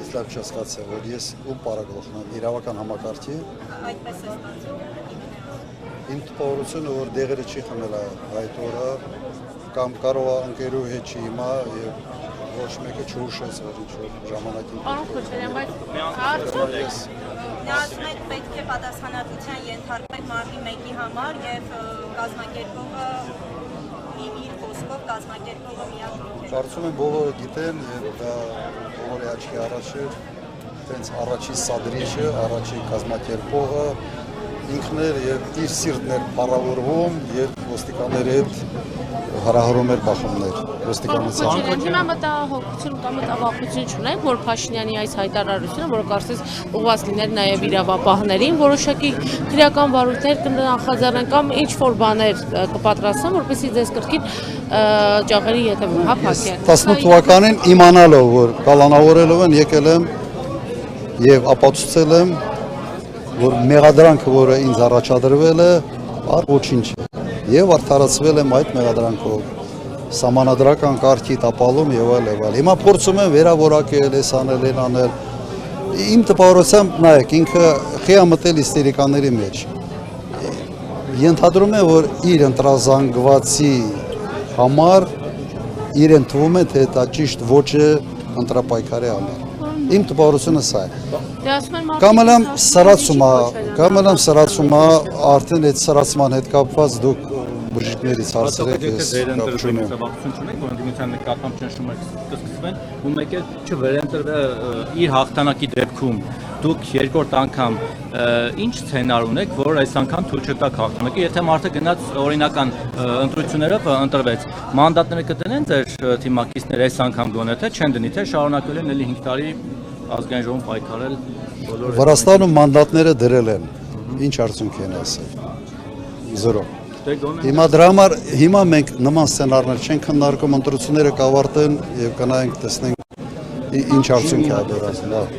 ինձ լավ չհասկացա, որ ես ում պարագլոխն եմ, իրավական համակարգի։ Այդպես է ստացվում։ Իմ տպավորությունը, որ դեղերը չի խմել այդ օրը, կամ կարող է ընկերու հետ չի հիմա եւ ոչ մեկը չհուշեց, որ ինչ-որ ժամանակին։ Պարոն Քոչարյան, բայց արդյոք Միասնեք պետք է պատասխանատվության ենթարկվեք մարտի 1-ի համար եւ կազմակերպողը իր խոսքով կազմակերպողը միակ։ Կարծում եմ բոլորը գիտեն եւ դա բոլորի աչքի առաջ է, տենց առաջի սադրիչը, առաջի կազմակերպողը ինքն էր եւ իր սիրտն էր փառավորվում եւ ոստիկանների հետ հարահարում էր բախումներ ոստիկանության։ Հիմա մտահոգություն կամ մտավախություն չունենք, որ Փաշինյանի այս հայտարարությունը, որը կարծես ուղղված լիներ նաև իրավապահներին, որոշակի քրեական վարույթներ կնախաձեռնեն կամ ինչ-որ բաներ կպատրաստեն, որպեսզի ձեզ կրկին ճաղերի ետևում փակեն։ 18 թվականին իմանալով, որ կալանավորելով են եկել եմ եւ ապացուցել եմ, որ մեղադրանքը, որը ինձ առաջադրվել է, ոչինչ է։ Եվ արդարացվել եմ այդ մեղադրանքով, սահմանադրական կարգի տապալում եւ այլ եւ այլ։ Հիմա փորձում եմ վերավորակել, այս անել, այն անել։ Իմ տպավորությամբ նայեք, ինքը խիամտել իստերիկաների մեջ։ Ենթադրում է, որ իր ընտրազանգվածի համար իրեն թվում է, թե դա ճիշտ ոճ է ընտրապայքարի համար։ Իմ տպավորությունը սա է։ Կամ էլ սրացում է, արդեն այդ սրացման հետ կապված դուք բժիշկներից հարցրեք, ես կապչում եմ։ Որ ընդդիմության նկատմամբ ճնշումներ կսկսվեն, ու մեկ է չվերընտրվի իր հաղթանակի դեպքում դուք երկրորդ անգամ ինչ սցենար ունեք, որ այս անգամ թույլ չտաք հաղթանակի, եթե մարդը գնաց օրինական ընտրություններով ընտրվեց, մանդատները կդնեն ձեր թիմակիցները այս անգամ գոնե թե չեն դնի, թե շարունակել են էլի 5 տարի ազգային ժողովում պայքարել բոլոր։ Վրաստանում մանդատները դրել են, ինչ արդյունք են ասել։ Զորո։ Հիմա դրա համար հիմա մենք նման սցենարներ չենք քննարկում, ընտրությունները կավարտեն եւ կնայենք տեսնենք ինչ արդյունք է դրած։